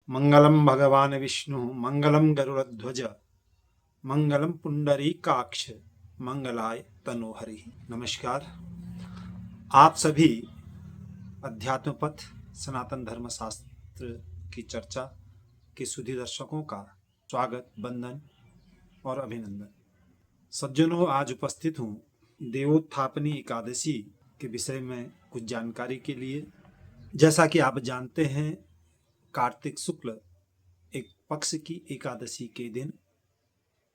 मंगलम भगवान विष्णु मंगलम गरुड़ध्वज मंगलम पुंडरीकाक्ष मंगलाय तनोहरि। नमस्कार। आप सभी अध्यात्म पथ सनातन धर्म शास्त्र की चर्चा के सुधी दर्शकों का स्वागत, वंदन और अभिनंदन। सज्जनों, आज उपस्थित हूँ देवोत्थापनी एकादशी के विषय में कुछ जानकारी के लिए। जैसा कि आप जानते हैं, कार्तिक शुक्ल एक पक्ष की एकादशी के दिन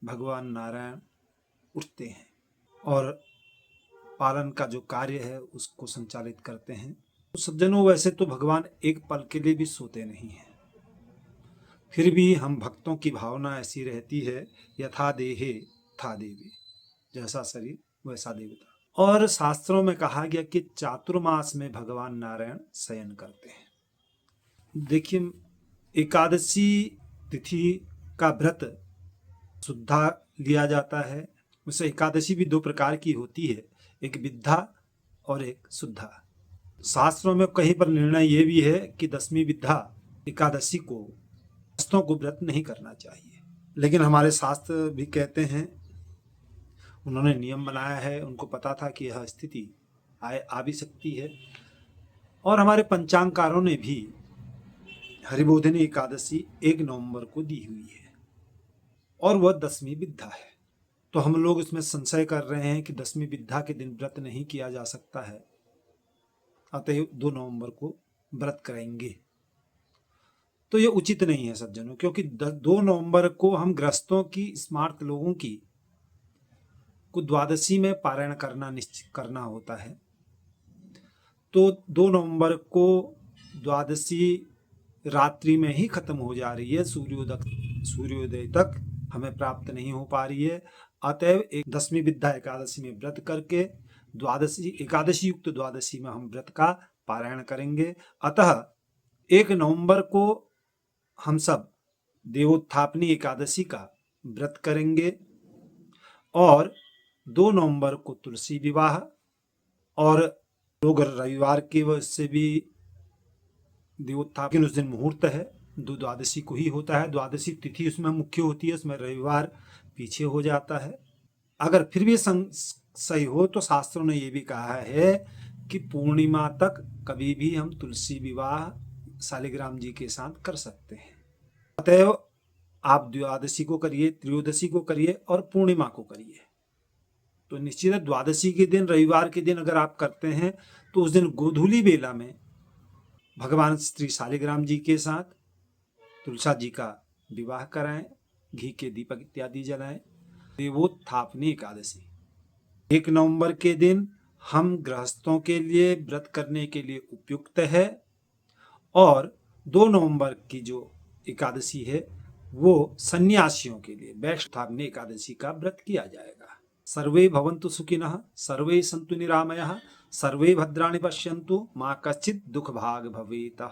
भगवान नारायण उठते हैं और पालन का जो कार्य है उसको संचालित करते हैं। तो सज्जनों, वैसे तो भगवान एक पल के लिए भी सोते नहीं हैं, फिर भी हम भक्तों की भावना ऐसी रहती है, यथा देहे था देवी, जैसा शरीर वैसा देवता। और शास्त्रों में कहा गया कि चातुर्मास में भगवान नारायण शयन करते हैं। देखिए, एकादशी तिथि का व्रत शुद्धा लिया जाता है। वैसे एकादशी भी दो प्रकार की होती है, एक विद्धा और एक शुद्धा। शास्त्रों में कहीं पर निर्णय ये भी है कि 10वीं विद्धा एकादशी को हस्तों को व्रत नहीं करना चाहिए, लेकिन हमारे शास्त्र भी कहते हैं, उन्होंने नियम बनाया है, उनको पता था कि यह स्थिति आ भी सकती है। और हमारे पंचांगकारों ने भी हरिबोधिनी एकादशी 1 नवंबर को दी हुई है और वह 10वीं विद्या है। तो हम लोग इसमें संशय कर रहे हैं कि 10वीं विद्या के दिन व्रत नहीं किया जा सकता है, अतः 2 नवंबर को व्रत करेंगे। तो ये उचित नहीं है सज्जनों, क्योंकि 2 नवंबर को हम गृहस्थों की, स्मार्ट लोगों की को द्वादशी में पारायण करना निश्चित करना होता है। तो 2 नवंबर को द्वादशी रात्रि में ही खत्म हो जा रही है, सूर्योदय तक हमें प्राप्त नहीं हो पा रही है। अतएव 10वीं विद्या एकादशी में व्रत करके एकादशी युक्त द्वादशी में हम व्रत का पारायण करेंगे। अतः 1 नवंबर को हम सब देवोत्थापनी एकादशी का व्रत करेंगे और 2 नवंबर को तुलसी विवाह, और लोग रविवार की वजह से भी देवोत्थापन उस दिन मुहूर्त है, द्वादशी को ही होता है। द्वादशी तिथि उसमें मुख्य होती है, उसमें रविवार पीछे हो जाता है। अगर फिर भी सही हो तो शास्त्रों ने ये भी कहा है कि पूर्णिमा तक कभी भी हम तुलसी विवाह शालिग्राम जी के साथ कर सकते हैं। अतएव आप द्वादशी को करिए, त्रयोदशी को करिए और पूर्णिमा को करिए। तो निश्चित है, द्वादशी के दिन, रविवार के दिन अगर आप करते हैं तो उस दिन गोधूली बेला में भगवान श्री शालिग्राम जी के साथ तुलसा जी का विवाह कराएं, घी के दीपक इत्यादि जलाएं। देवोत्थापनी एकादशी 1 नवंबर के दिन हम गृहस्थों के लिए व्रत करने के लिए उपयुक्त है, और 2 नवंबर की जो एकादशी है वो सन्यासियों के लिए वैष्णव एकादशी का व्रत किया जाएगा। सर्वे भवन्तु सुखिनः, सर्वे सन्तु निरामयः, सर्वे भद्राणि पश्यन्तु, मा कश्चित् दुःख भाग भवेतः।